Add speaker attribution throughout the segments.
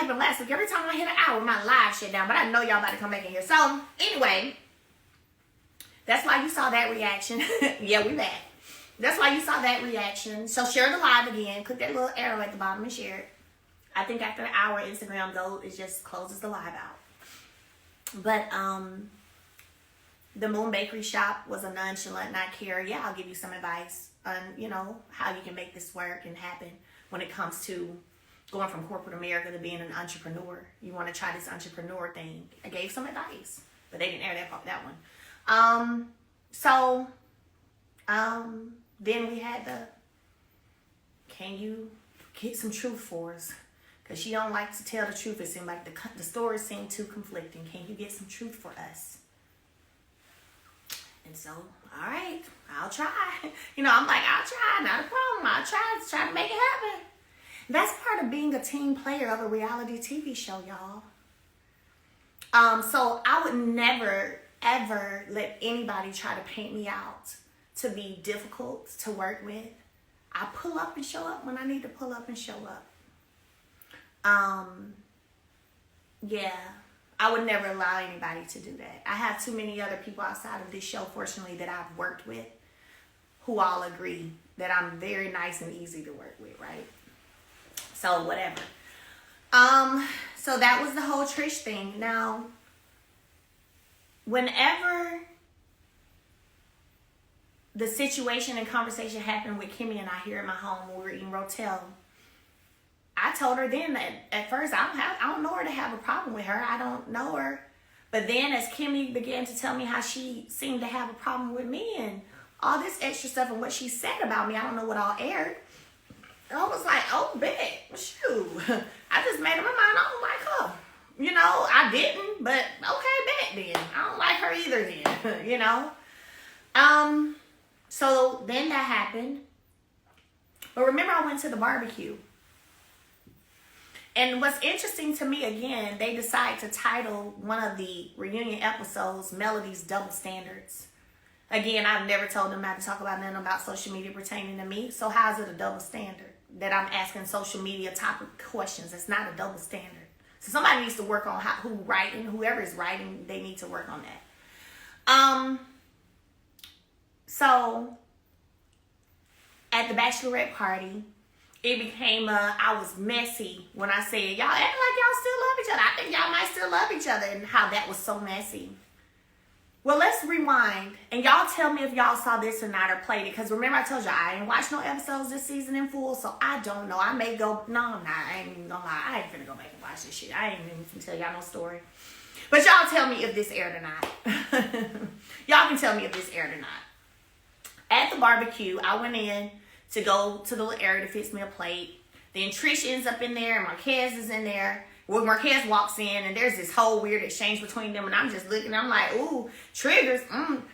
Speaker 1: happened last week. Every time I hit an hour, my live shut down. But I know y'all about to come back in here. So, anyway, that's why you saw that reaction. Yeah, we back. That's why you saw that reaction. So, share the live again. Click that little arrow at the bottom and share it. I think after an hour, Instagram goes, it just closes the live out. But, the Moon Bakery shop was a nonchalant, not care. Yeah, I'll give you some advice on, you know, how you can make this work and happen when it comes to going from corporate America to being an entrepreneur. You want to try this entrepreneur thing. I gave some advice, but they didn't air that one. Then we had can you get some truth for us? Because she don't like to tell the truth. It seemed like the stories seem too conflicting. Can you get some truth for us? And so, all right, I'll try. You know, I'm like, I'll try, not a problem. I'll try to make it happen. That's part of being a team player of a reality TV show, y'all. So I would never, ever let anybody try to paint me out to be difficult to work with. I pull up and show up when I need to pull up and show up. Yeah. I would never allow anybody to do that. I have too many other people outside of this show, fortunately, that I've worked with who all agree that I'm very nice and easy to work with, right? So, whatever. So that was the whole Trish thing. Now, whenever the situation and conversation happened with Kimmy and I here in my home when we were eating Rotel, I told her then that at first I don't know her to have a problem with her. I don't know her. But then as Kimmy began to tell me how she seemed to have a problem with me and all this extra stuff and what she said about me, I don't know what all aired. I was like, oh, bet. Shoot. I just made up my mind. I don't like her. You know, I didn't, but okay, bet then. I don't like her either then, you know. So then that happened. But remember I went to the barbecue. And what's interesting to me, again, they decide to title one of the reunion episodes, Melody's Double Standards. Again, I've never told them not to talk about nothing about social media pertaining to me. So how is it a double standard that I'm asking social media topic questions? It's not a double standard. So somebody needs to work on whoever is writing, they need to work on that. So at the bachelorette party, it became I was messy when I said, y'all act like y'all still love each other. I think y'all might still love each other, and how that was so messy. Well, let's rewind, and y'all tell me if y'all saw this or not or played it, because remember I told you I ain't watched no episodes this season in full, so I don't know. I may go, no, I'm not. I ain't even gonna lie. I ain't finna go back and watch this shit. I ain't even finna tell y'all no story. But y'all tell me if this aired or not. Y'all can tell me if this aired or not. At the barbecue, I went in to go to the little area to fix me a plate. Then Trish ends up in there, and Marquez is in there. Well, Marquez walks in, and there's this whole weird exchange between them, and I'm just looking. I'm like, ooh, triggers.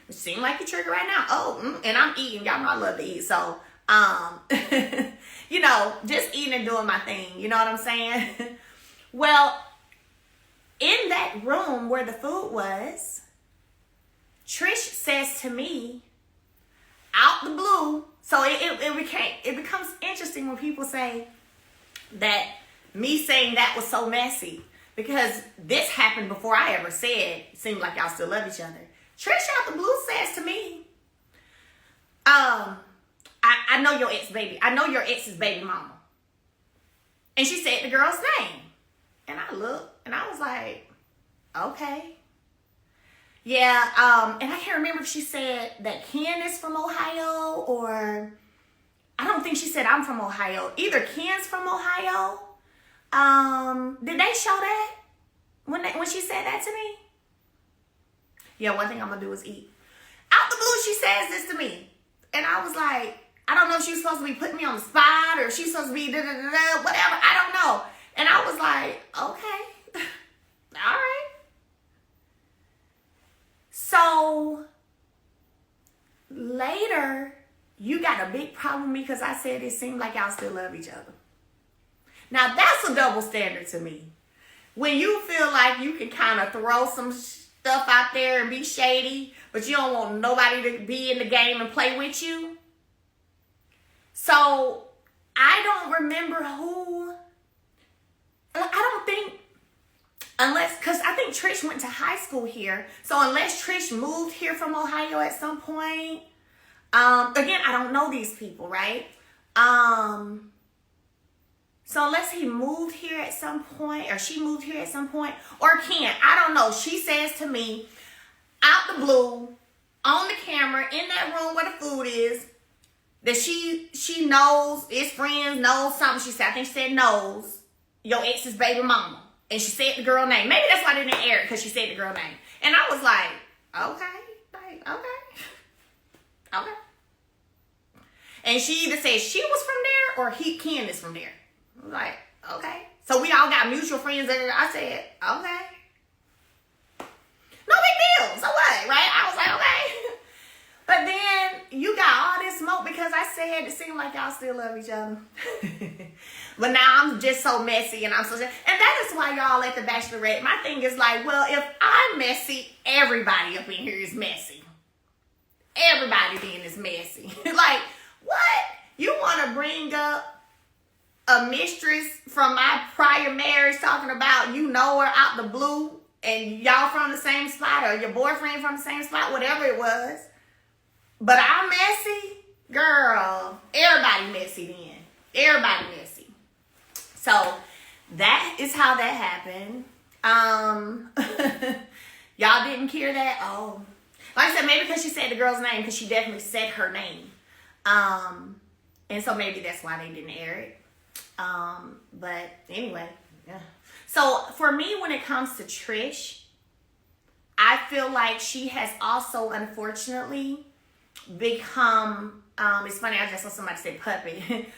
Speaker 1: It seems like a trigger right now. And I'm eating. Y'all know I love to eat. So, you know, just eating and doing my thing. You know what I'm saying? Well, in that room where the food was, Trish says to me, out the blue. So it becomes interesting when people say that me saying that was so messy, because this happened before I ever said it seemed like y'all still love each other. Trish out the blue says to me, I know your ex baby. I know your ex's baby mama. And she said the girl's name. And I looked and I was like, okay. Yeah, and I can't remember if she said that Ken is from Ohio, or I don't think she said I'm from Ohio. Either Ken's from Ohio. Did they show that when she said that to me? Yeah, one thing I'm gonna do is eat. Out the blue, she says this to me, and I was like, I don't know if she's supposed to be putting me on the spot or if she's supposed to be whatever. I don't know. And I was like, okay, all right. So later, you got a big problem with me because I said it seemed like y'all still love each other. Now, that's a double standard to me. When you feel like you can kind of throw some stuff out there and be shady, but you don't want nobody to be in the game and play with you. So, I don't remember who. I don't don't think, unless, because I think Trish went to high school here. So unless Trish moved here from Ohio at some point, again, I don't know these people, right? So unless he moved here at some point, or she moved here at some point, or Ken, I don't know. She says to me, out the blue, on the camera, in that room where the food is, that she knows, is friends, knows something. She said, I think she said knows your ex's baby mama. And she said the girl name. Maybe that's why they didn't air it, because she said the girl name. And I was like, okay, okay. And she either said she was from there, or Ken is from there. I was like, okay. So we all got mutual friends there. I said, okay. No big deal. So what, right? I was like, okay. But then you got all this smoke because I said it seemed like y'all still love each other. But now I'm just so messy, and I'm so, and that is why y'all at the Bachelorette. My thing is like, well, if I'm messy, everybody up in here is messy. Everybody being is messy. Like, what? You want to bring up a mistress from my prior marriage talking about you know her out the blue and y'all from the same spot, or your boyfriend from the same spot, whatever it was. But I'm messy? Girl, everybody messy then. Everybody messy. So that is how that happened. Y'all didn't hear that? Oh. Like I said, maybe because she said the girl's name, because she definitely said her name. And so maybe that's why they didn't air it. But anyway, yeah. So for me, when it comes to Trish, I feel like she has also, unfortunately, become, it's funny, I just saw somebody say puppet.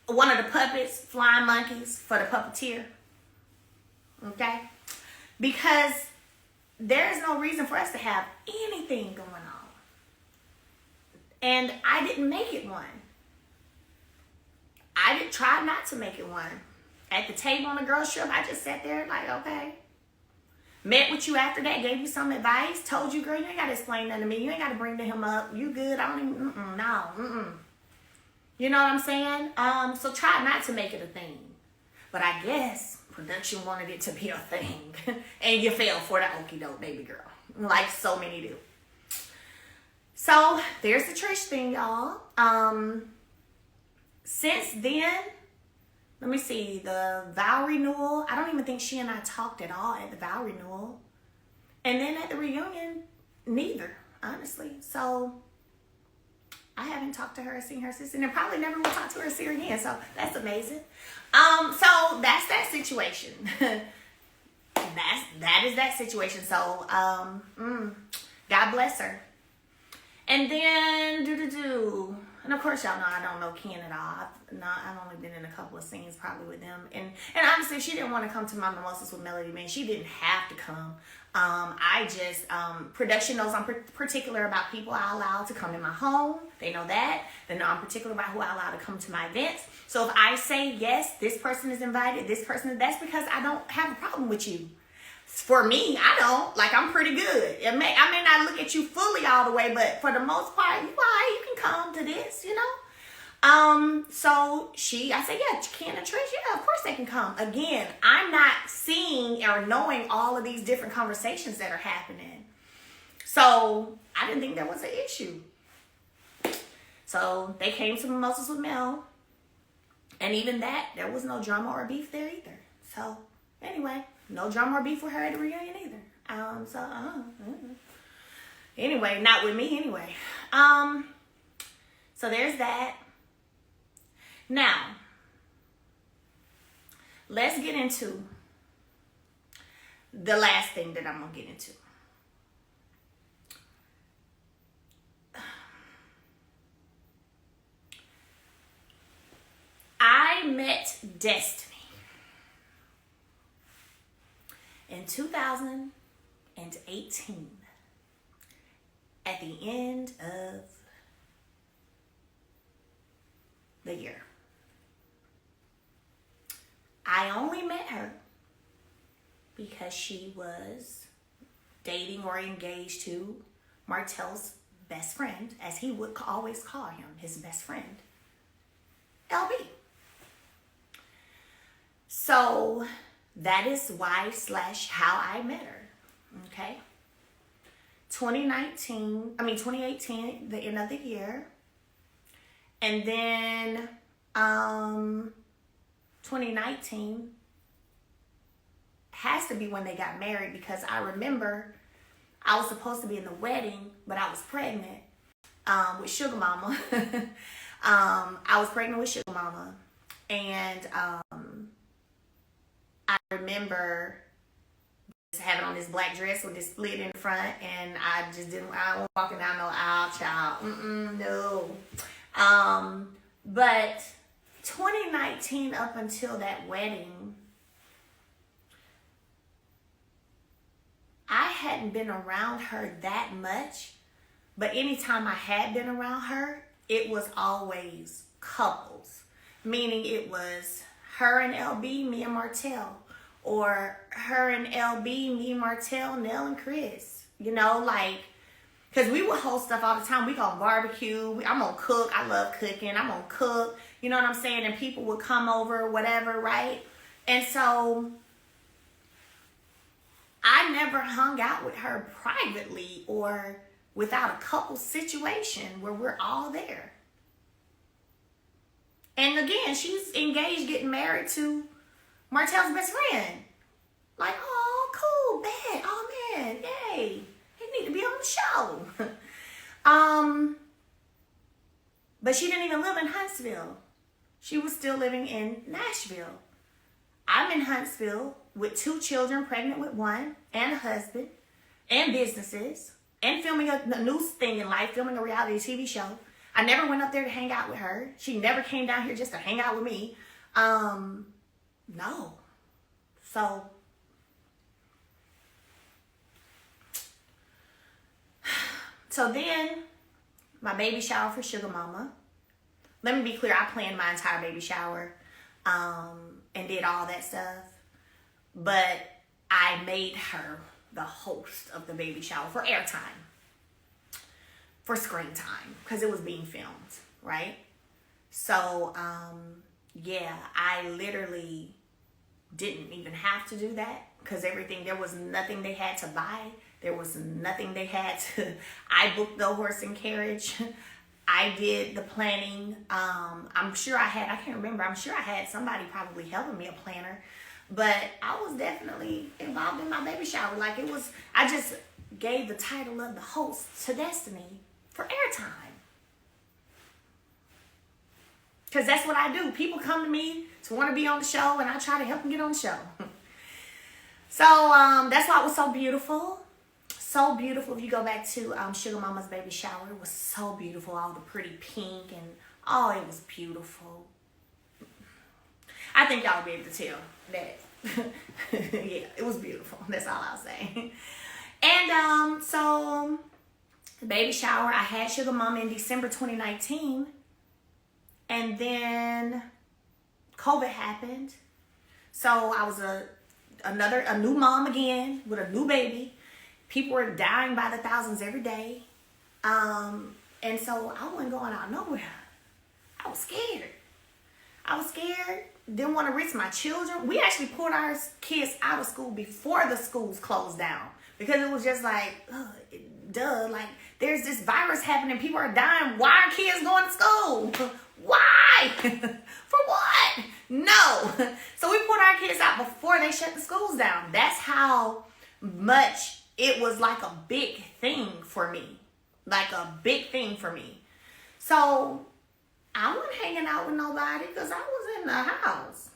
Speaker 1: One of the puppets, flying monkeys for the puppeteer. Okay? Because there is no reason for us to have anything going on. And I didn't make it one. I did try not to make it one. At the table on the girls' trip, I just sat there like, okay. Met with you after that, gave you some advice, told you, girl, you ain't got to explain nothing to me. You ain't got to bring him up. You good. I don't even, no. You know what I'm saying? So try not to make it a thing. But I guess production wanted it to be a thing. And you fell for the okie doke, baby girl. Like so many do. So there's the Trish thing, y'all. Since then, let me see, the vow renewal, I don't even think she and I talked at all at the vow renewal. And then at the reunion, neither, honestly. So I haven't talked to her or seen her since, and I probably never will talk to her or see her again. So that's amazing. So that's that situation. that is that situation. So God bless her. And then and of course, y'all know I don't know Ken at all. I've only been in a couple of scenes probably with them. And honestly, if she didn't want to come to my Mimosas with Melody, man, she didn't have to come. I just, production knows I'm particular about people I allow to come in my home. They know that. They know I'm particular about who I allow to come to my events. So if I say, yes, this person is invited, that's because I don't have a problem with you. For me, I don't. Like, I'm pretty good. I may not look at you fully all the way, but for the most part, you can come to this, you know? So I said, yeah, Ken and Trish, yeah, of course they can come. Again, I'm not seeing or knowing all of these different conversations that are happening. So I didn't think there was an issue. So they came to Mimosas with Mel. And even that, there was no drama or beef there either. So anyway, no drama or beef with her at the reunion either. Anyway, not with me anyway. So there's that. Now, let's get into the last thing that I'm going to get into. I met Destiny in 2018 at the end of the year. I only met her because she was dating or engaged to Martell's best friend, as he would always call him, his best friend, LB. So that is why / how I met her. Okay. 2018, the end of the year. And then 2019 has to be when they got married, because I remember I was supposed to be in the wedding, but I was pregnant with Sugar Mama. I was pregnant with Sugar Mama. And I remember just having on this black dress with this split in front, and I was walking down no aisle, child. No. But 2019 up until that wedding, I hadn't been around her that much, but anytime I had been around her, it was always couples. Meaning it was her and LB, me and Martell. Or her and LB, me, Martell, Nell, and Chris. You know, like, because we would host stuff all the time. We gonna barbecue. I'm gonna cook. I love cooking. I'm gonna cook. You know what I'm saying? And people would come over, whatever, right? And so I never hung out with her privately or without a couple situation where we're all there. And again, she's engaged, getting married to Martell's best friend. Like, oh, cool, bad. Oh, man, yay. He need to be on the show. But she didn't even live in Huntsville. She was still living in Nashville. I'm in Huntsville with 2 children, pregnant with 1, and a husband, and businesses, and filming a new thing in life, filming a reality TV show. I never went up there to hang out with her. She never came down here just to hang out with me. No. So then, my baby shower for Sugar Mama. Let me be clear, I planned my entire baby shower and did all that stuff. But I made her the host of the baby shower for airtime. For screen time, because it was being filmed, right? So, yeah, I literally didn't even have to do that, because there was nothing they had to buy. There was nothing they had to, I booked the horse and carriage. I did the planning. I'm sure I can't remember. I'm sure I had somebody probably helping me, a planner. But I was definitely involved in my baby shower. Like I just gave the title of the host to Destiny for airtime. Because that's what I do. People come to me to want to be on the show, and I try to help them get on the show. So that's why it was so beautiful. So beautiful. If you go back to Sugar Mama's baby shower, it was so beautiful. All the pretty pink and it was beautiful. I think y'all will be able to tell that. Yeah, it was beautiful. That's all I'll say. And so the baby shower, I had Sugar Mama in December 2019. And then COVID happened. So I was a new mom again with a new baby. People were dying by the thousands every day. And so I wasn't going out nowhere. I was scared. Didn't want to risk my children. We actually pulled our kids out of school before the schools closed down, because it was just like, like there's this virus happening. People are dying. Why are kids going to school? Why? For what? No. So we pulled our kids out before they shut the schools down. That's how much it was like a big thing for me. So I wasn't hanging out with nobody, because I was in the house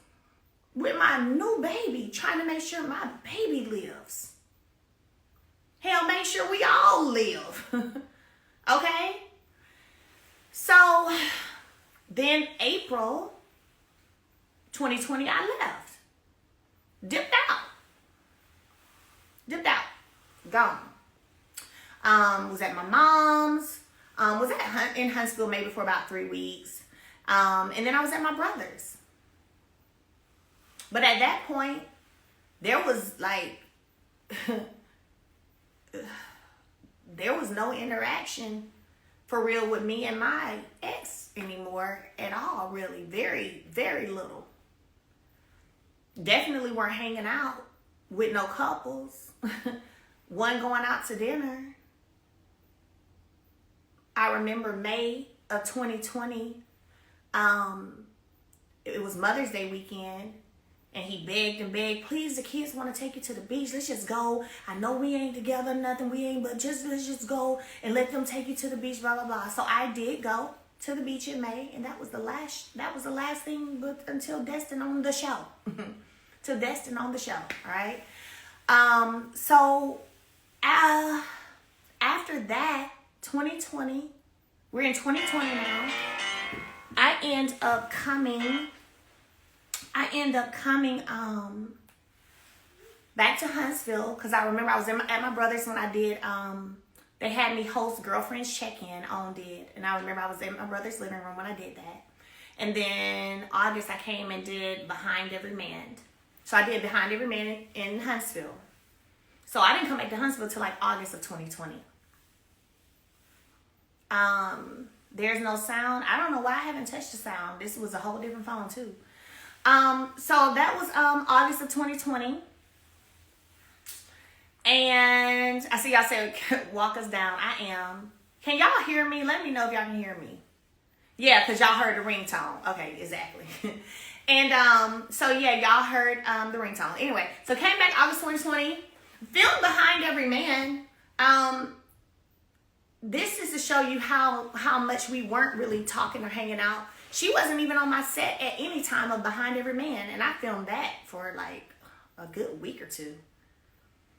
Speaker 1: with my new baby, trying to make sure my baby lives. Hell, make sure we all live. Okay? So then April 2020, I left. Dipped out. Gone. Was at my mom's. Was in Huntsville maybe for about 3 weeks. And then I was at my brother's. But at that point, there was like, there was no interaction for real with me and my ex anymore at all, really. Very, very little. Definitely weren't hanging out with no couples. One going out to dinner. I remember May of 2020. It was Mother's Day weekend. And he begged and begged, please, the kids want to take you to the beach. Let's just go. I know we ain't together, nothing. We ain't, but let's just go and let them take you to the beach, blah, blah, blah. So I did go to the beach in May. And that was the last thing, but until Destin on the show. Till Destin on the show, all right? So after that, 2020, we're in 2020 now. I end up coming back to Huntsville because I remember I was at my brother's when I did, they had me host girlfriend's check-in on did. And I remember I was in my brother's living room when I did that. And then August I came and did Behind Every Man. So I did Behind Every Man in Huntsville. So I didn't come back to Huntsville till like August of 2020. There's no sound. I don't know why I haven't touched the sound. This was a whole different phone too. So that was August of 2020. And I see y'all said walk us down. I am. Can y'all hear me? Let me know if y'all can hear me. Yeah, because y'all heard the ringtone. Okay, exactly. And so yeah, y'all heard the ringtone. Anyway, so came back August 2020. Filmed Behind Every Man. This is to show you how much we weren't really talking or hanging out. She wasn't even on my set at any time of Behind Every Man. And I filmed that for like a good week or two.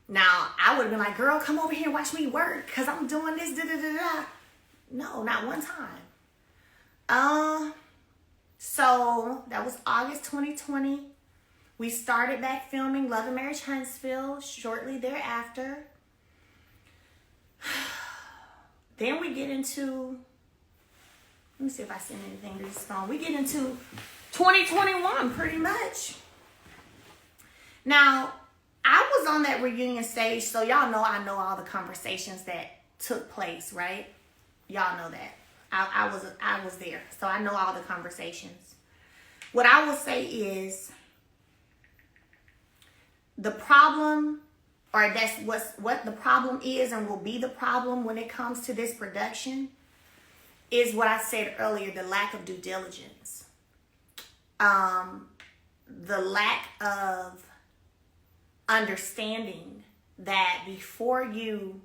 Speaker 1: Now, I would have been like, girl, come over here and watch me work. Because I'm doing this, da-da-da-da. No, not one time. So, that was August 2020. We started back filming Love and Marriage Huntsville shortly thereafter. Then we get into... Let me see if I send anything to this phone. We get into 2021 pretty much. Now, I was on that reunion stage, so y'all know I know all the conversations that took place, right? Y'all know that. I was there, so I know all the conversations. What I will say is the problem, or that's what the problem is and will be the problem when it comes to this production, is what I said earlier, the lack of due diligence. The lack of understanding that before you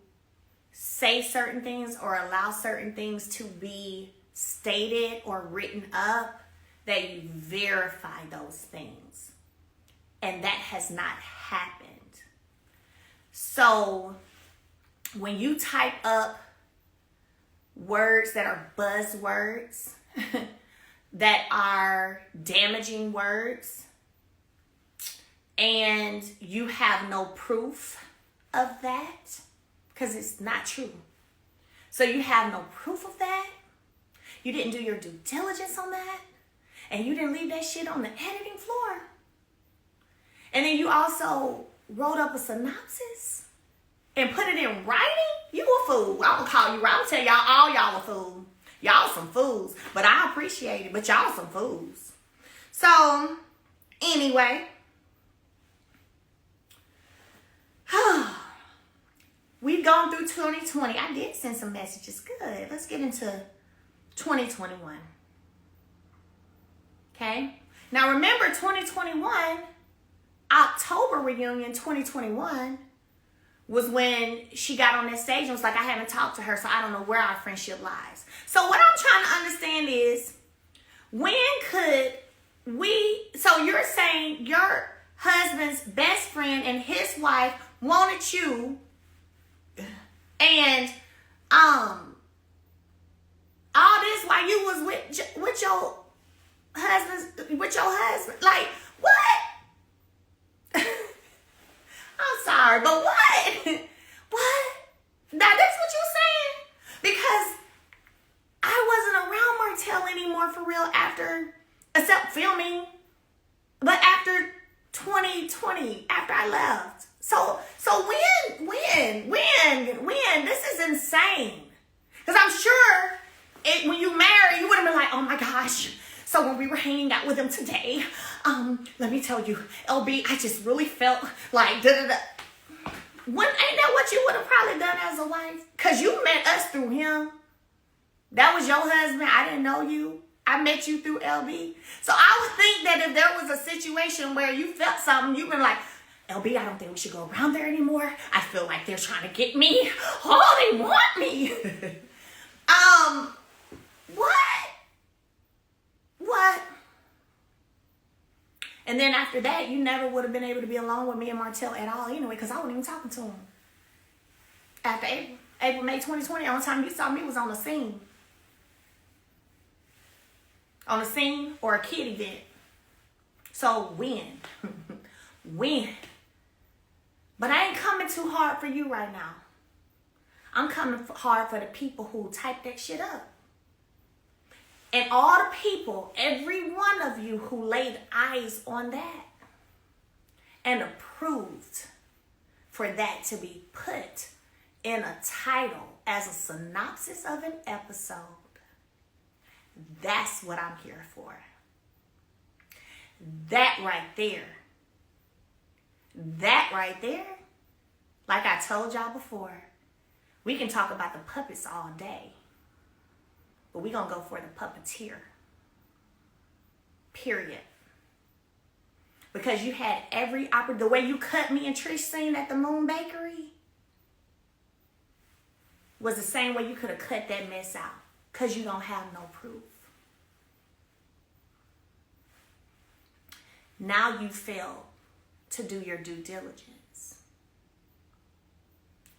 Speaker 1: say certain things or allow certain things to be stated or written up, that you verify those things. And that has not happened. So when you type up words that are buzzwords, that are damaging words, and you have no proof of that, because it's not true. So you have no proof of that. You didn't do your due diligence on that. And you didn't leave that shit on the editing floor. And then you also wrote up a synopsis and put it in writing. You a fool. I'm gonna call you right. I'm gonna tell y'all all y'all a fool. Y'all some fools. But I appreciate it. But y'all some fools. So, anyway. We've gone through 2020. I did send some messages. Good. Let's get into 2021. Okay? Now remember 2021, October reunion 2021 was when she got on that stage and was like, I haven't talked to her, so I don't know where our friendship lies. So what I'm trying to understand is, when could we, so you're saying your husband's best friend and his wife wanted you, and all this while you was with your husband, like, what? I'm sorry, but what? What? Now that's what you're saying? Because I wasn't around Martell anymore for real after, except filming, but after 2020, after I left. So when? This is insane. Because I'm sure when you marry, you would have been like, oh my gosh. So when we were hanging out with him today, let me tell you, LB, I just really felt like da-da-da. Ain't that what you would have probably done as a wife? Because you met us through him. That was your husband. I didn't know you. I met you through LB. So I would think that if there was a situation where you felt something, you'd been like, LB, I don't think we should go around there anymore. I feel like they're trying to get me. Oh, they want me. What? And then after that, you never would have been able to be alone with me and Martell at all anyway, because I wasn't even talking to him. After April, May 2020, the only time you saw me was on the scene. On a scene or a kid event. So when? When? But I ain't coming too hard for you right now. I'm coming hard for the people who type that shit up. And all the people, every one of you who laid eyes on that and approved for that to be put in a title as a synopsis of an episode. That's what I'm here for. That right there. That right there. Like I told y'all before, we can talk about the puppets all day. But we're going to go for the puppeteer. Period. Because you had every opportunity. The way you cut me and Trish scene at the Moon Bakery was the same way you could have cut that mess out. Because you don't have no proof. Now you failed to do your due diligence.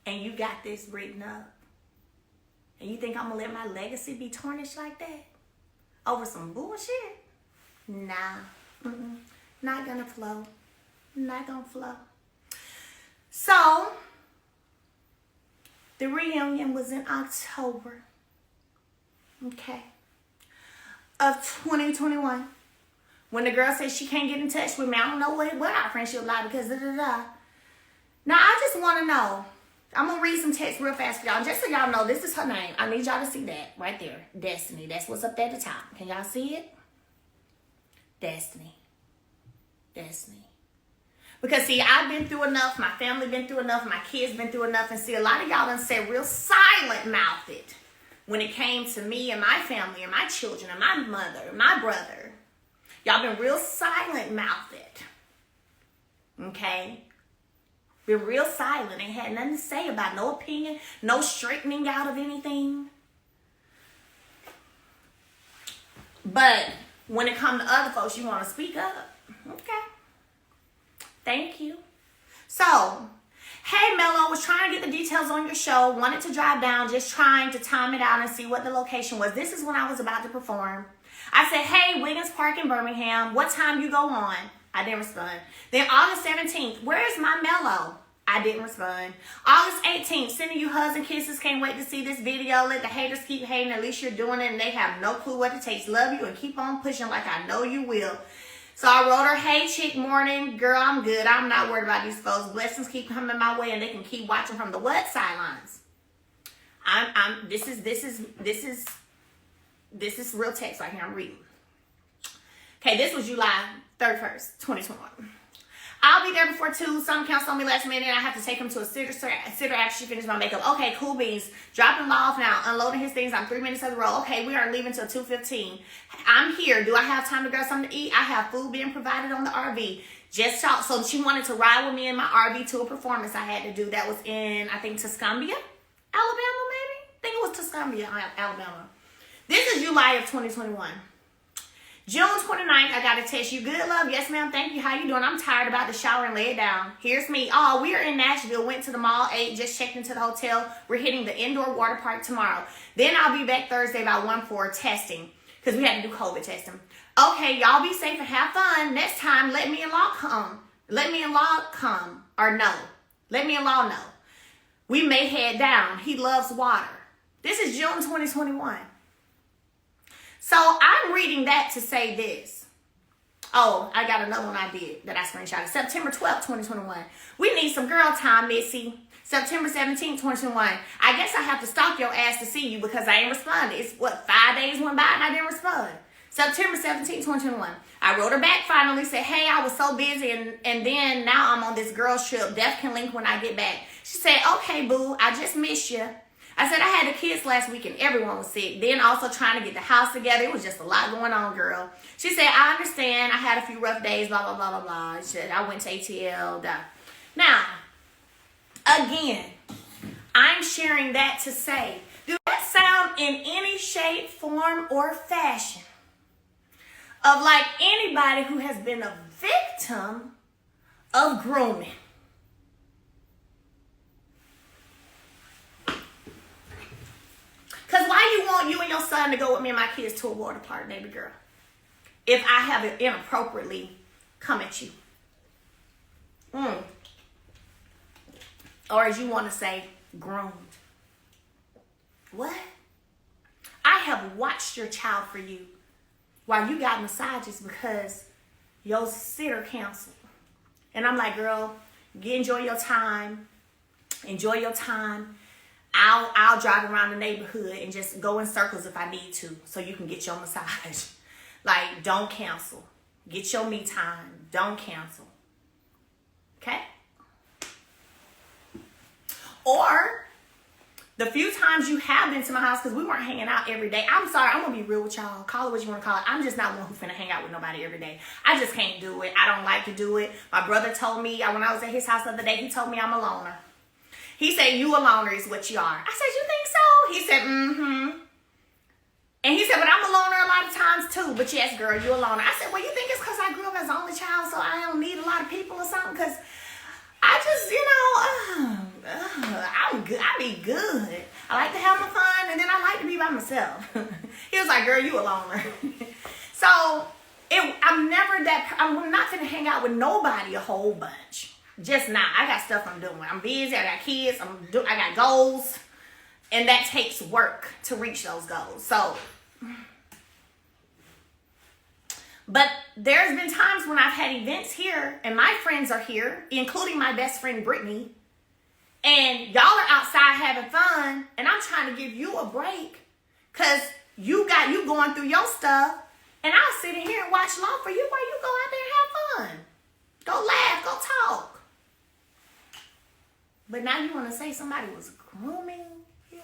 Speaker 1: And you got this written up. And you think I'm going to let my legacy be tarnished like that? Over some bullshit? Nah. Not going to flow. Not going to flow. So, the reunion was in October. Okay. Of 2021. When the girl said she can't get in touch with me, I don't know what our friendship like because da-da-da. Now, I just want to know. I'm going to read some text real fast for y'all. Just so y'all know, this is her name. I need y'all to see that right there. Destiny. That's what's up there at the top. Can y'all see it? Destiny. Destiny. Because, see, I've been through enough. My family been through enough. My kids been through enough. And, see, a lot of y'all done said real silent-mouthed when it came to me and my family and my children and my mother and my brother. Y'all been real silent-mouthed. Okay? Been real silent. Ain't had nothing to say about no opinion, no straightening out of anything. But when it comes to other folks, you want to speak up. Okay. Thank you. So, hey, Mello, was trying to get the details on your show. Wanted to drive down, just trying to time it out and see what the location was. This is when I was about to perform. I said, hey, Wiggins Park in Birmingham. What time you go on? I didn't respond. Then August 17th, where is my Mello? I didn't respond. August 18th, sending you hugs and kisses. Can't wait to see this video. Let the haters keep hating. At least you're doing it and they have no clue what it takes. Love you and keep on pushing like I know you will. So I wrote her, hey, chick, morning. Girl, I'm good. I'm not worried about these folks. Blessings keep coming my way and they can keep watching from the what sidelines. This is real text right here. I'm reading. Okay, this was July 31st, 2021. I'll be there before 2. Some cancel on me last minute. I have to take him to a sitter after she finished my makeup. Okay, cool beans. Dropping him off now. Unloading his things. I'm 3 minutes of the road. Okay, we are leaving till 2:15. I'm here. Do I have time to grab something to eat? I have food being provided on the RV. Just talk. So she wanted to ride with me in my RV to a performance I had to do. That was in, I think, Tuscumbia, Alabama, maybe? I think it was Tuscumbia, Alabama. This is July of 2021. June 29th, I got a text. You good, love? Yes, ma'am. Thank you. How you doing? I'm tired, about to shower and lay it down. Here's me. Oh, we are in Nashville. Went to the mall, ate, just checked into the hotel. We're hitting the indoor water park tomorrow. Then I'll be back Thursday by 1 for testing because we had to do COVID testing. Okay, y'all be safe and have fun. Next time, let me and Law come. Let me and Law come or no. Let me and Law know. We may head down. He loves water. This is June 2021. So I'm reading that to say this. Oh, I got another one I did that I screenshotted. September 12th, 2021. We need some girl time, Missy. September 17th, 2021. I guess I have to stalk your ass to see you because I ain't responded. It's what, 5 days went by and I didn't respond. September 17, 2021. I wrote her back finally, said, hey, I was so busy, and then now I'm on this girls trip. Def can link when I get back. She said, okay, boo, I just missed you. I said, I had the kids last week and everyone was sick. Then also trying to get the house together. It was just a lot going on, girl. She said, I understand. I had a few rough days, blah, blah, blah, blah, blah. She said, I went to ATL. Blah. Now, again, I'm sharing that to say, do that sound in any shape, form, or fashion of like anybody who has been a victim of grooming? Because why you want you and your son to go with me and my kids to a water park, baby girl, if I have it inappropriately come at you? Or as you want to say, groomed. What? I have watched your child for you while you got massages because your sitter canceled. And I'm like, girl, enjoy your time. Enjoy your time. I'll drive around the neighborhood and just go in circles if I need to so you can get your massage. Like, don't cancel. Get your me time. Don't cancel. Okay? Or the few times you have been to my house, because we weren't hanging out every day. I'm sorry, I'm going to be real with y'all. Call it what you want to call it. I'm just not one who's finna hang out with nobody every day. I just can't do it. I don't like to do it. My brother told me, when I was at his house the other day, he told me I'm a loner. He said, you a loner is what you are. I said, you think so? He said, mm-hmm. And he said, but I'm a loner a lot of times too. But yes, girl, you a loner. I said, well, you think it's because I grew up as an only child so I don't need a lot of people or something? Because I just, I'm good. I be good. I like to have my fun, and then I like to be by myself. He was like, girl, you a loner. So I'm not going to hang out with nobody a whole bunch. Just not. I got stuff I'm doing. I'm busy. I got kids. I got goals. And that takes work to reach those goals. So, but there's been times when I've had events here and my friends are here, including my best friend, Brittany. And y'all are outside having fun. And I'm trying to give you a break because you going through your stuff. And I'll sit in here and watch along for you while you go out there and have fun. Go laugh. Go talk. But now you want to say somebody was grooming you?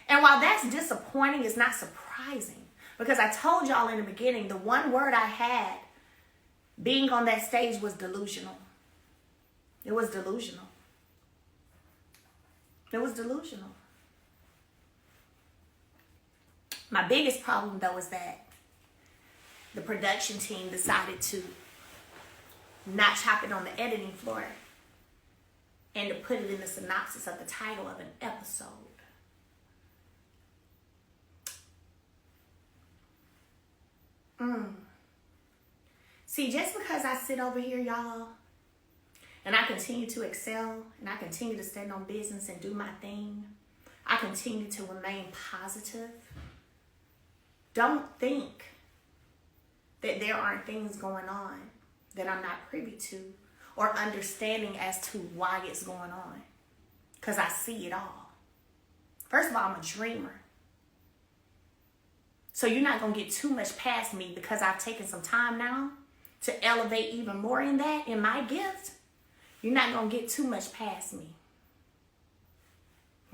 Speaker 1: And while that's disappointing, it's not surprising. Because I told y'all in the beginning, the one word I had being on that stage was delusional. It was delusional. It was delusional. My biggest problem, though, is that the production team decided to not chop it on the editing floor and to put it in the synopsis of the title of an episode. See, just because I sit over here, y'all, and I continue to excel, and I continue to stand on business and do my thing, I continue to remain positive, don't think that there aren't things going on that I'm not privy to or understanding as to why it's going on. Because I see it all. First of all, I'm a dreamer. So you're not going to get too much past me because I've taken some time now to elevate even more in that, in my gift. You're not going to get too much past me.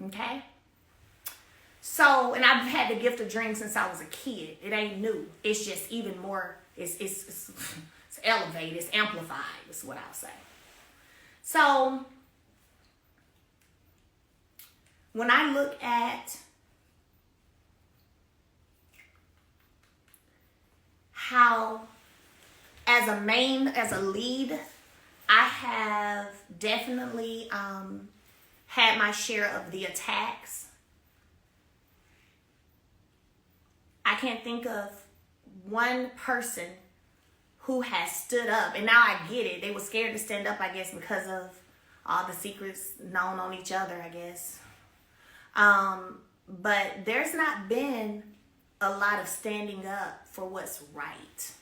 Speaker 1: Okay? So, and I've had the gift of dreams since I was a kid. It ain't new. It's just even more, it's elevated, it's amplified, is what I'll say. So, when I look at how, as a lead, I have definitely had my share of the attacks. I can't think of one person who has stood up, and now I get it. They were scared to stand up, I guess, because of all the secrets known on each other, I guess. But there's not been a lot of standing up for what's right.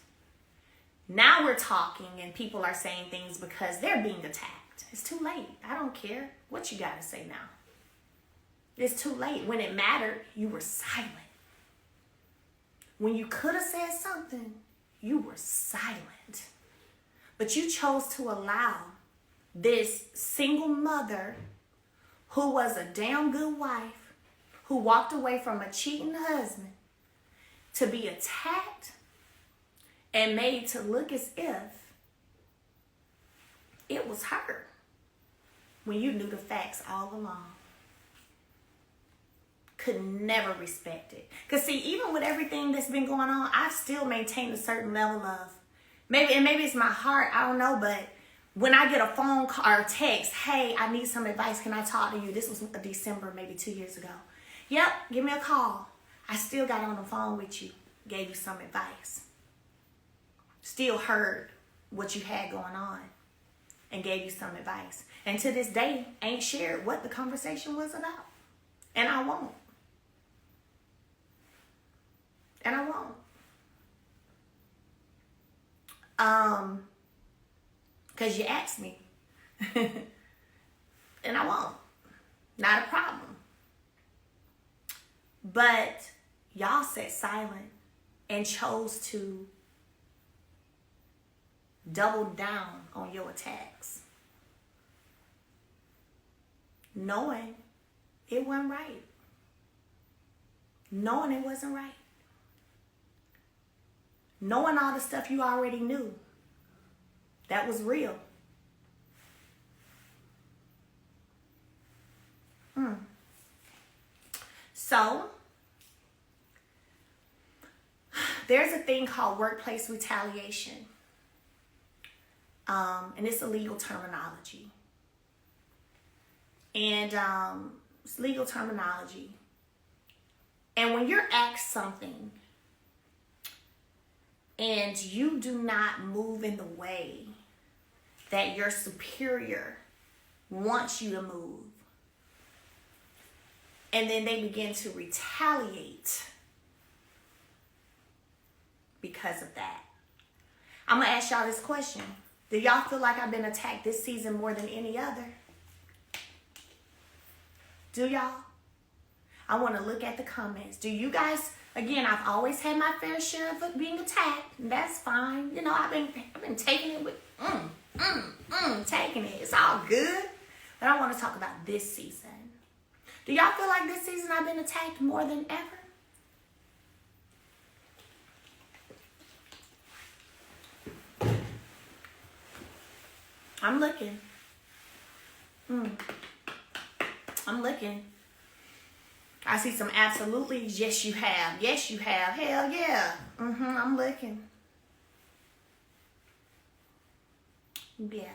Speaker 1: Now we're talking and people are saying things because they're being attacked. It's too late. I don't care what you got to say now. It's too late. When it mattered, you were silent. when you could have said something, you were silent. But you chose to allow this single mother who was a damn good wife, who walked away from a cheating husband, to be attacked and made to look as if it was her when you knew the facts all along. Could never respect it. Because see, even with everything that's been going on, I've still maintained a certain level of, maybe it's my heart, I don't know, but when I get a phone call or text, hey, I need some advice, can I talk to you? This was December, maybe 2 years ago. Yep, give me a call. I still got on the phone with you, gave you some advice. Still heard what you had going on and gave you some advice. And to this day, ain't shared what the conversation was about. And I won't. And I won't. Because you asked me. And I won't. Not a problem. But y'all sat silent and chose to double down on your attacks, knowing it wasn't right. Knowing it wasn't right. Knowing all the stuff you already knew that was real. So, there's a thing called workplace retaliation. And it's a legal terminology. And it's legal terminology. And when you're asked something and you do not move in the way that your superior wants you to move, and then they begin to retaliate because of that. I'm going to ask y'all this question. Do y'all feel like I've been attacked this season more than any other? Do y'all? I want to look at the comments. Do you guys, again, I've always had my fair share of being attacked. And that's fine. You know, I've been taking it with, taking it. It's all good. But I want to talk about this season. Do y'all feel like this season I've been attacked more than ever? I'm looking. I'm looking. I see some absolutely. Yes, you have. Yes, you have. Hell yeah. I'm looking. Yeah.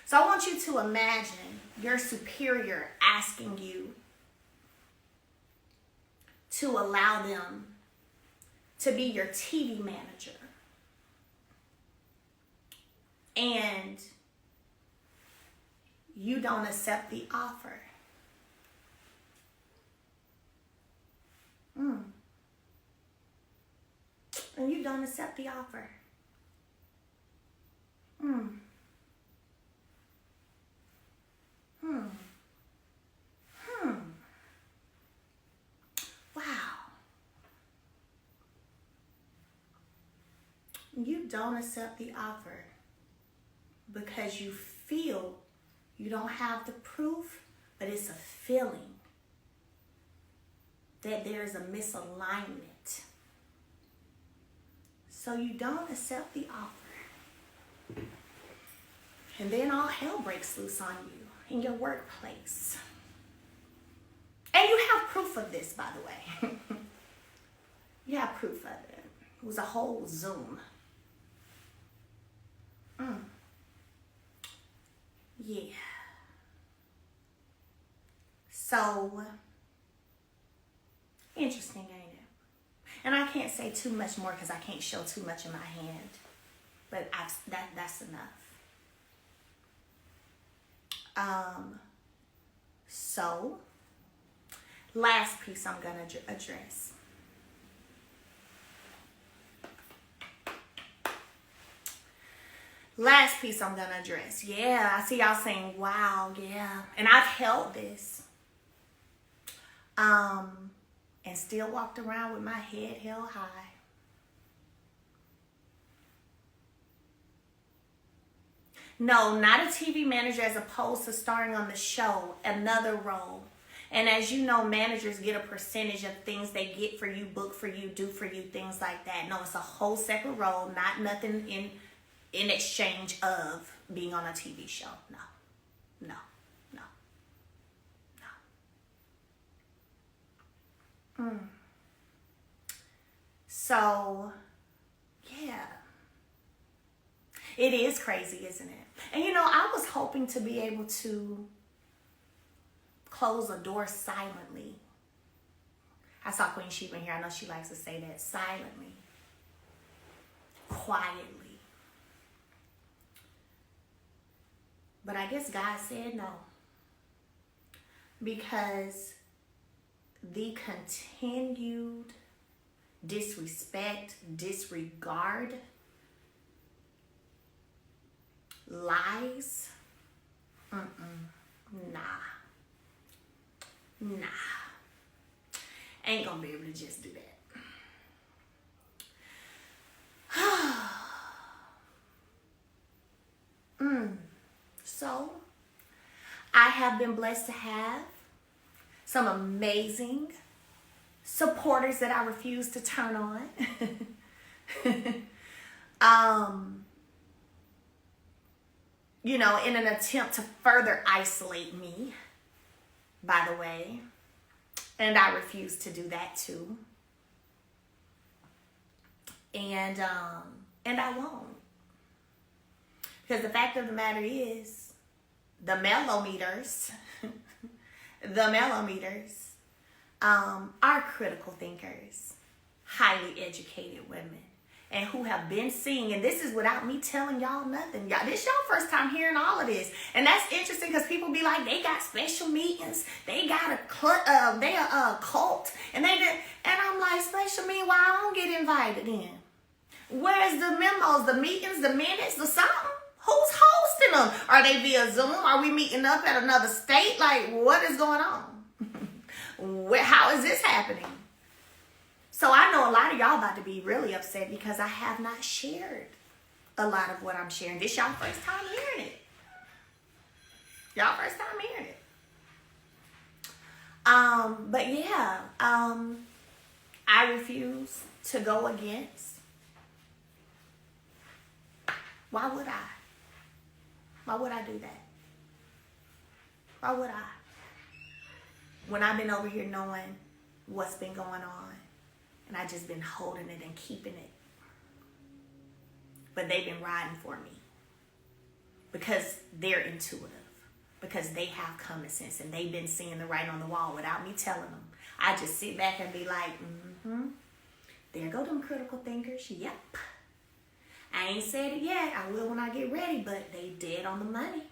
Speaker 1: So I want you to imagine your superior asking you to allow them to be your TV manager. And you don't accept the offer. And you don't accept the offer. Wow. You don't accept the offer because you feel you don't have the proof, but it's a feeling that there is a misalignment. So you don't accept the offer. And then all hell breaks loose on you in your workplace. And you have proof of this, by the way. You have proof of it. It was a whole Zoom. Yeah. So, interesting, ain't it? And I can't say too much more because I can't show too much in my hand. But that's enough. So, last piece I'm going to address. Last piece I'm going to address. Yeah, I see y'all saying, wow, yeah. And I've held this. And and still walked around with my head held high. No, not a TV manager as opposed to starring on the show, another role. And as you know, managers get a percentage of things they get for you, book for you, do for you, things like that. No, it's a whole separate role, not nothing in exchange of being on a TV show. No, no, no, no. So, yeah. It is crazy, isn't it? And you know, I was hoping to be able to close a door silently. I saw Queen Sheba in here. I know she likes to say that. Silently. Quietly. But I guess God said no. Because the continued disrespect, disregard, lies, nah. Ain't gonna be able to just do that. So, I have been blessed to have some amazing supporters that I refuse to turn on. You know, in an attempt to further isolate me, by the way. And I refuse to do that too. And I won't. Because the fact of the matter is, the mellometers are critical thinkers, highly educated women, and who have been seeing, and this is without me telling y'all nothing. Y'all, this y'all first time hearing all of this. And that's interesting because people be like, they got special meetings, they got a cult, and I'm like, special meeting, why I don't get invited in? Where's the memos, the meetings, the minutes, the something? Who's hosting them? Are they via Zoom? Are we meeting up at another state? Like, what is going on? How is this happening? So I know a lot of y'all about to be really upset because I have not shared a lot of what I'm sharing. This y'all first time hearing it. Y'all first time hearing it. But yeah, I refuse to go against. Why would I? Why would I do that? Why would I? When I've been over here knowing what's been going on. And I just been holding it and keeping it. But they've been riding for me. Because they're intuitive. Because they have common sense. And they've been seeing the writing on the wall without me telling them. I just sit back and be like, there go them critical thinkers. Yep. I ain't said it yet. I will when I get ready. But they dead on the money.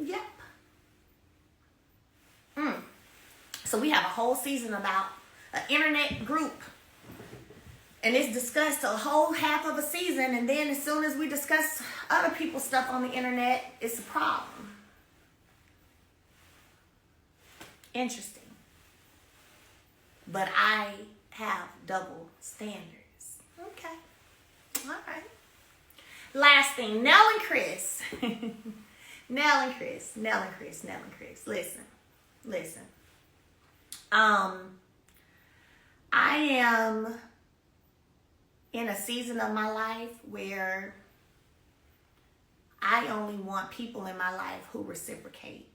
Speaker 1: Yep. So we have a whole season about an internet group, and it's discussed a whole half of a season, and then as soon as we discuss other people's stuff on the internet, it's a problem. Interesting. But I have double standards. Okay. All right. Last thing, Nell and Chris. Nell and Chris. Listen. I am in a season of my life where I only want people in my life who reciprocate.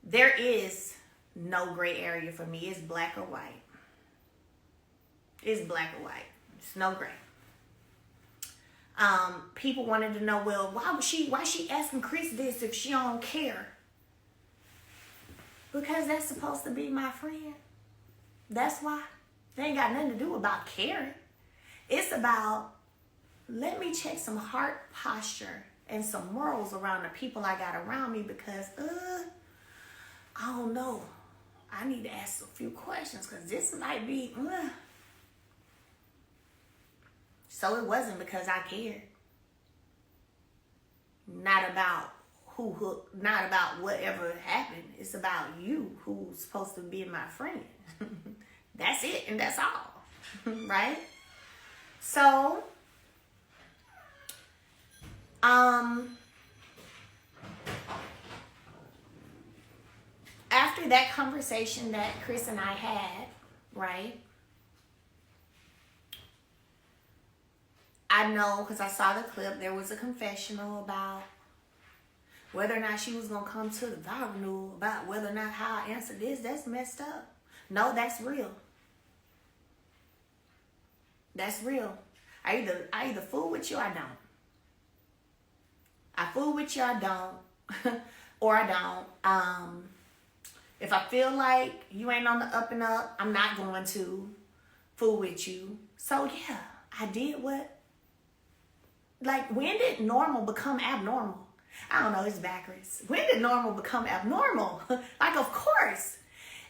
Speaker 1: There is no gray area for me. It's black or white. It's black or white. It's no gray. People wanted to know, well, why she asking Chris this if she don't care? Because that's supposed to be my friend. That's why. They ain't got nothing to do about caring. It's about, let me check some heart posture and some morals around the people I got around me because, I don't know. I need to ask a few questions because this might be, So it wasn't because I cared. Not about who hooked, not about whatever happened. It's about you who's supposed to be my friend. That's it, and that's all. Right? So, after that conversation that Chris and I had, right? I know, because I saw the clip, there was a confessional about whether or not she was going to come to the renewal, about whether or not how I answered this. That's messed up. No, that's real. That's real. I either fool with you or I don't. I fool with you or I don't. Or I don't. If I feel like you ain't on the up and up, I'm not going to fool with you. So yeah, I did what? Like, when did normal become abnormal? I don't know, it's backwards. When did normal become abnormal? Like, of course.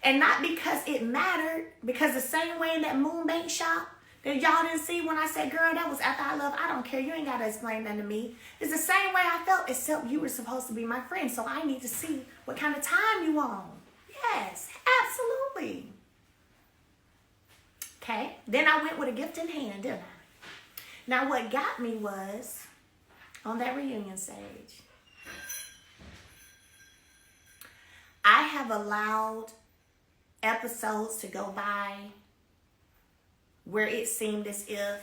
Speaker 1: And not because it mattered, because the same way in that Moonbank shop that y'all didn't see when I said, girl, that was after I love, I don't care, you ain't got to explain that to me. It's the same way I felt, except you were supposed to be my friend, so I need to see what kind of time you on. Yes, absolutely. Okay, then I went with a gift in hand, didn't I? Now, what got me was, on that reunion stage, I have allowed episodes to go by where it seemed as if,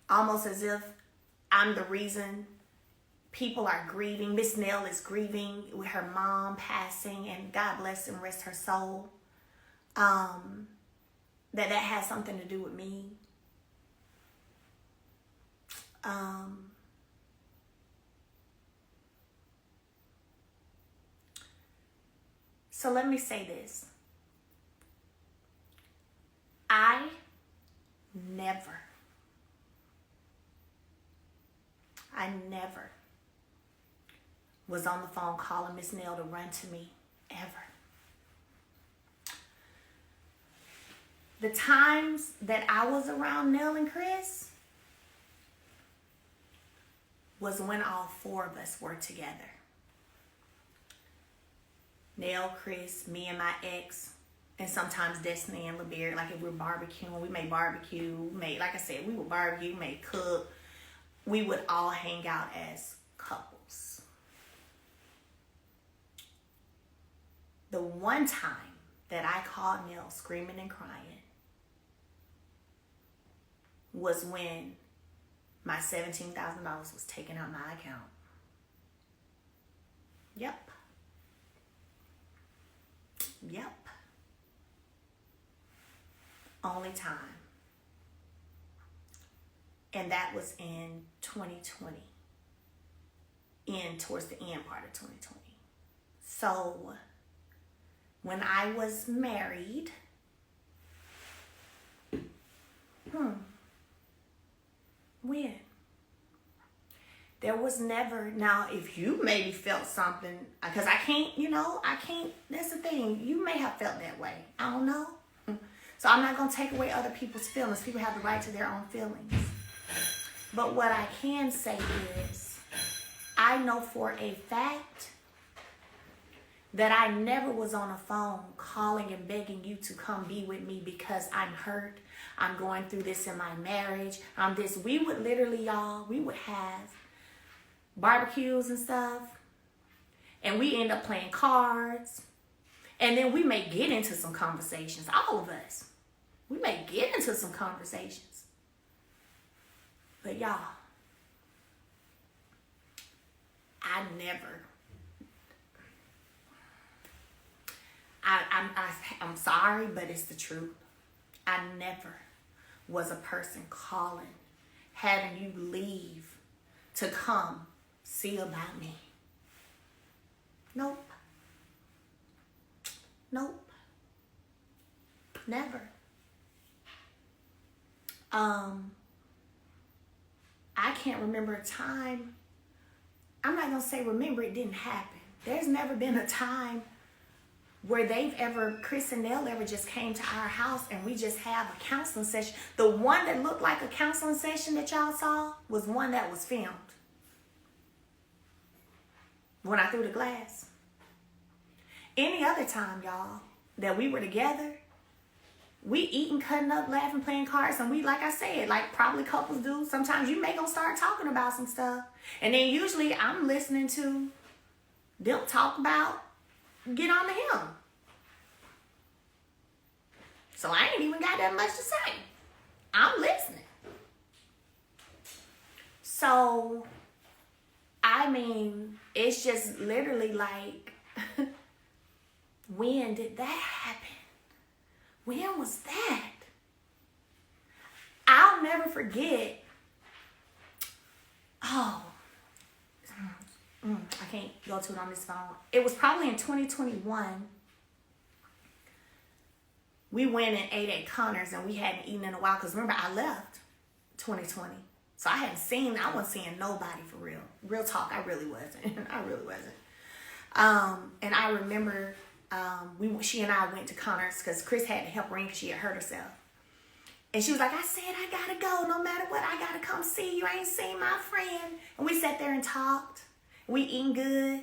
Speaker 1: almost as if I'm the reason people are grieving. Miss Nell is grieving with her mom passing, and God bless and rest her soul. That has something to do with me. So let me say this. I never was on the phone calling Miss Nell to run to me, ever. The times that I was around Nell and Chris was when all four of us were together. Nell, Chris, me and my ex, and sometimes Destiny and LeBeard. Like, if we're barbecuing, we may barbecue, like I said, we would barbecue, may cook. We would all hang out as couples. The one time that I called Nell screaming and crying was when my $17,000 was taken out my account. Yep. Only time. And that was in 2020. Towards the end part of 2020. So, when I was married, when? There was never, now if you maybe felt something, because I can't, that's the thing. You may have felt that way. I don't know. So I'm not going to take away other people's feelings. People have the right to their own feelings. But what I can say is, I know for a fact that I never was on a phone calling and begging you to come be with me because I'm hurt. I'm going through this in my marriage. We would literally, y'all, we would have barbecues and stuff, and we end up playing cards, and then we may get into some conversations. All of us, we may get into some conversations, but y'all, I'm sorry, but it's the truth. I never was a person calling, having you leave to come see about me. Nope. Never. I can't remember a time. I'm not going to say remember, it didn't happen. There's never been a time where Chris and Nell ever just came to our house and we just have a counseling session. The one that looked like a counseling session that y'all saw was one that was filmed. when I threw the glass. Any other time, y'all, that we were together, we eating, cutting up, laughing, playing cards, and we, like I said, like probably couples do, sometimes you may gonna start talking about some stuff. And then usually I'm listening to them talk about, get on to him. So I ain't even got that much to say. I'm listening. So, I mean, it's just literally like, when did that happen? When was that? I'll never forget. Oh, I can't go to it on this phone. It was probably in 2021. We went and ate at Connor's and we hadn't eaten in a while. Because remember, I left 2020. So I wasn't seeing nobody for real. Real talk, I really wasn't. I really wasn't. And I remember she and I went to Connor's because Chris had to help her in because she had hurt herself. And she was like, I said, I gotta go. No matter what, I gotta come see you. I ain't seen my friend. And we sat there and talked. We eating good.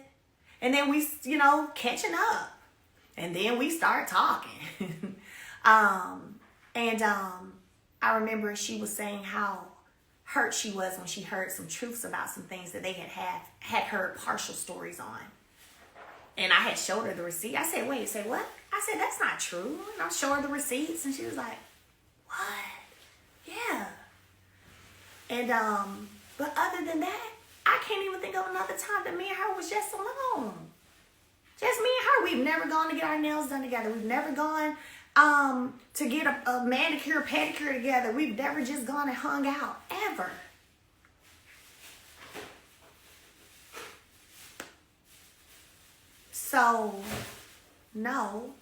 Speaker 1: And then we, catching up. And then we start talking. I remember she was saying how hurt she was when she heard some truths about some things that they had heard partial stories on. And I had showed her the receipt. I said, wait, say what? I said, that's not true. And I showed her the receipts and she was like, what? Yeah. And, but other than that, I can't even think of another time that me and her was just alone. Just me and her. We've never gone to get our nails done together. We've never gone to get a manicure, pedicure together. We've never just gone and hung out, ever. So, no,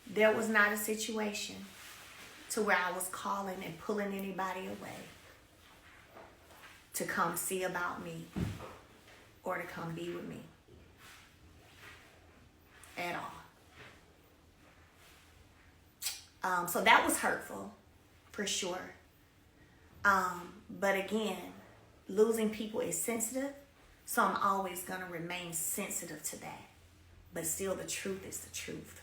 Speaker 1: there was not a situation to where I was calling and pulling anybody away to come see about me or to come be with me at all. So that was hurtful, for sure. But again, losing people is sensitive, so I'm always going to remain sensitive to that. But still, the truth is the truth.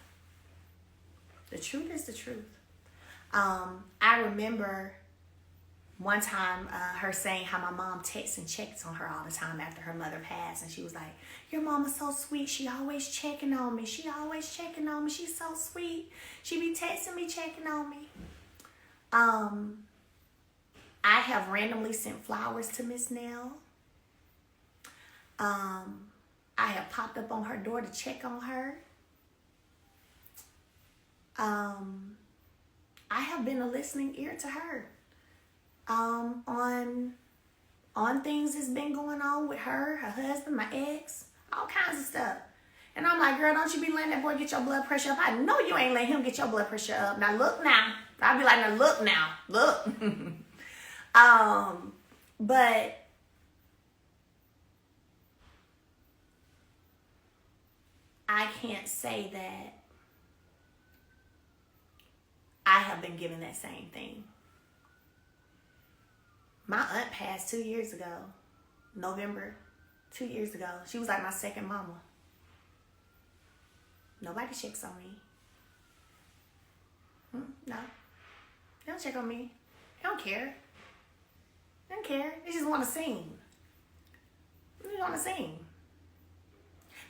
Speaker 1: The truth is the truth. I remember one time her saying how my mom texts and checks on her all the time after her mother passed. And she was like, your mama's so sweet. She always checking on me. She always checking on me. She's so sweet. She be texting me, checking on me. I have randomly sent flowers to Miss Nell. I have popped up on her door to check on her. I have been a listening ear to her. On things that's been going on with her husband, my ex, all kinds of stuff. And I'm like, girl, don't you be letting that boy get your blood pressure up. I know you ain't letting him get your blood pressure up. Now look now. I'll be like, now look now. Look. But I can't say that I have been given that same thing. My aunt passed 2 years ago, November, 2 years ago. She was like my second mama. Nobody checks on me. No. They don't check on me. They don't care. They don't care. They just want to sing. They want to sing.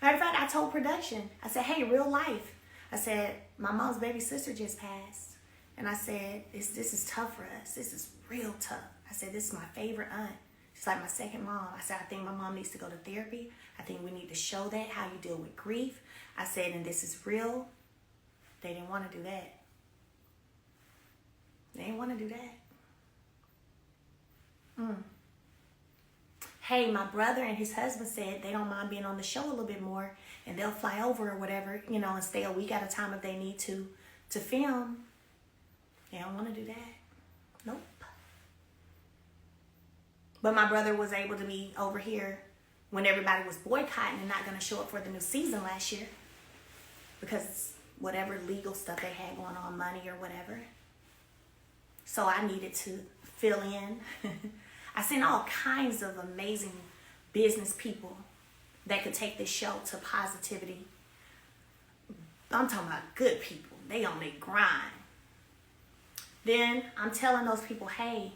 Speaker 1: Matter of fact, I told production, I said, hey, real life. I said, my mom's baby sister just passed. And I said, this is tough for us. This is real tough. I said, this is my favorite aunt. She's like my second mom. I said, I think my mom needs to go to therapy. I think we need to show that, how you deal with grief. I said, and this is real. They didn't want to do that. They didn't want to do that. Hey, my brother and his husband said they don't mind being on the show a little bit more, and they'll fly over or whatever, and stay a week at a time if they need to film. They don't want to do that. Nope. But my brother was able to be over here when everybody was boycotting and not going to show up for the new season last year because whatever legal stuff they had going on, money or whatever. So I needed to fill in. I seen all kinds of amazing business people that could take this show to positivity. I'm talking about good people. They on their grind. Then I'm telling those people, hey,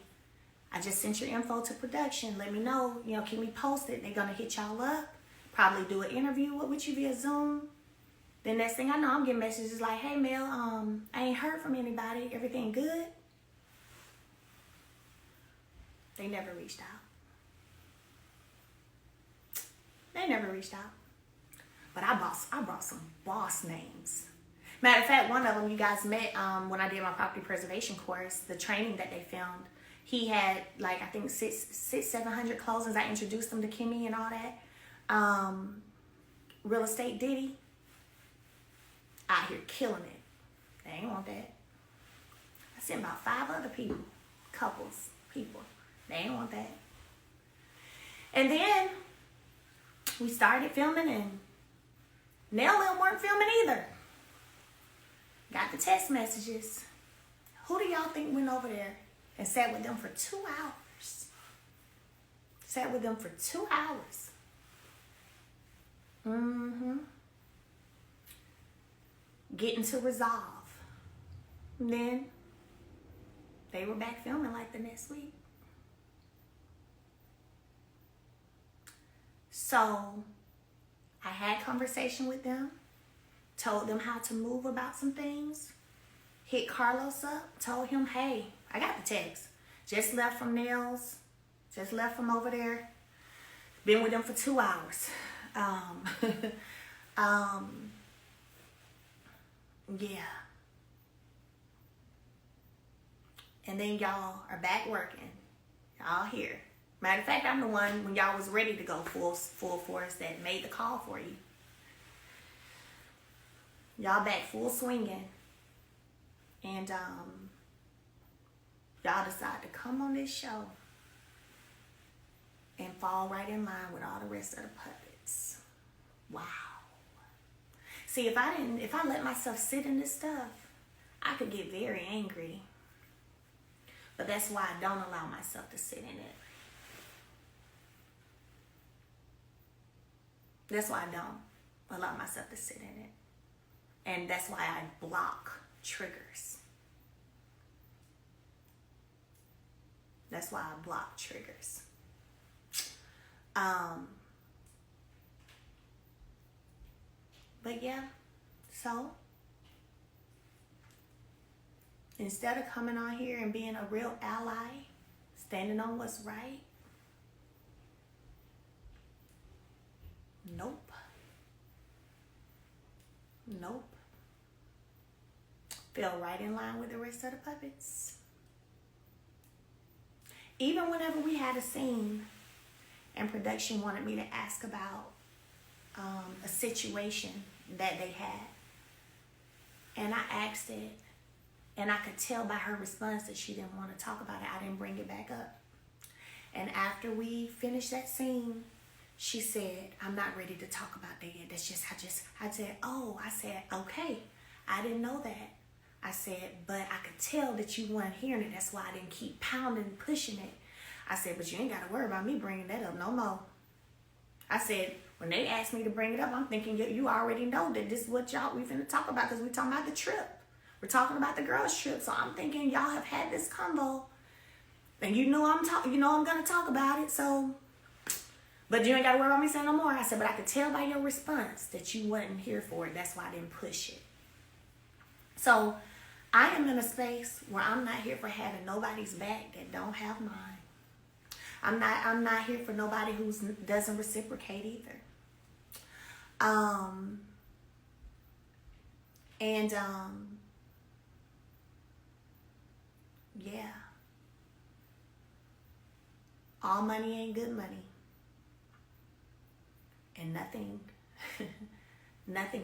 Speaker 1: I just sent your info to production. Let me know, keep me posted. They're going to hit y'all up. Probably do an interview with you via Zoom. Then next thing I know, I'm getting messages like, hey, Mel, I ain't heard from anybody. Everything good? They never reached out. They never reached out. But I brought some boss names. Matter of fact, one of them you guys met when I did my property preservation course, the training that they filmed. He had like, I think 700 closings. I introduced him to Kimmy and all that. Real estate Diddy. Out here killing it. They ain't want that. I sent about 5 other people. Couples. People. They ain't want that. And then we started filming and Nell and weren't filming either. Got the text messages. Who do y'all think went over there and sat with them for 2 hours? Sat with them for 2 hours. Getting to resolve. And then they were back filming like the next week. So I had conversation with them, told them how to move about some things, hit Carlos up, told him, hey, I got the text. Just left from Nails, just left from over there. Been with them for 2 hours. Yeah. And then y'all are back working. Y'all here. Matter of fact, I'm the one when y'all was ready to go full force that made the call for you. Y'all back full swinging. And y'all decide to come on this show and fall right in line with all the rest of the puppets. Wow. See, if I let myself sit in this stuff, I could get very angry. But that's why I don't allow myself to sit in it. That's why I don't allow myself to sit in it. And that's why I block triggers. That's why I block triggers. But yeah, so instead of coming on here and being a real ally, standing on what's right, nope. Fell right in line with the rest of the puppets. Even whenever we had a scene and production wanted me to ask about a situation that they had, and I asked it, and I could tell by her response that she didn't want to talk about it. I didn't bring it back up. And after we finished that scene, she said, I'm not ready to talk about that yet. That's just, I said, okay. I didn't know that. I said, but I could tell that you weren't hearing it. That's why I didn't keep pounding and pushing it. I said, but you ain't got to worry about me bringing that up no more. I said, when they asked me to bring it up, I'm thinking you already know that this is what we finna talk about, because we're talking about the trip. We're talking about the girls' trip. So I'm thinking y'all have had this convo, and I'm gonna talk about it. So, but you ain't got to worry about me saying no more. I said, but I could tell by your response that you wasn't here for it. That's why I didn't push it. So I am in a space where I'm not here for having nobody's back that don't have mine. I'm not here for nobody who doesn't reciprocate either. Yeah. All money ain't good money. And nothing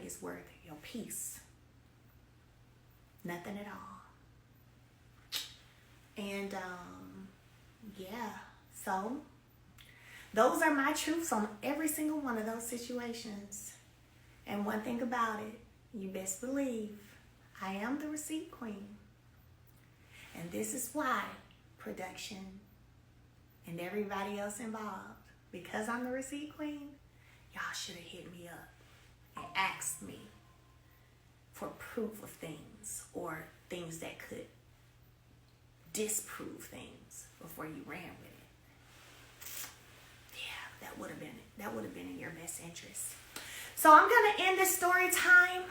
Speaker 1: is worth your peace. Nothing at all. And yeah, so those are my truths on every single one of those situations. And one thing about it, you best believe I am the receipt queen. And this is why production and everybody else involved because I'm the receipt queen, y'all should have hit me up and asked me for proof of things or things that could disprove things before you ran with it. Yeah, that would have been in your best interest. So I'm gonna end this story time.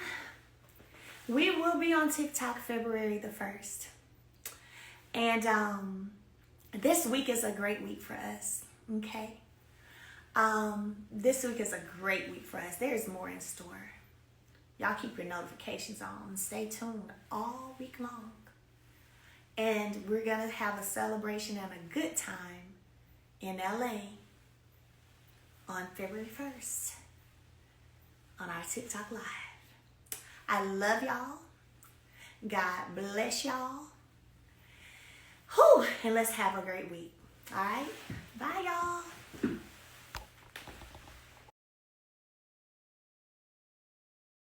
Speaker 1: We will be on TikTok February the 1st. And this week is a great week for us. Okay. This week is a great week for us. There's more in store. Y'all keep your notifications on. Stay tuned all week long. And we're going to have a celebration and a good time in LA on February 1st on our TikTok Live. I love y'all. God bless y'all. Whew, and let's have a great week. All right? Bye, y'all.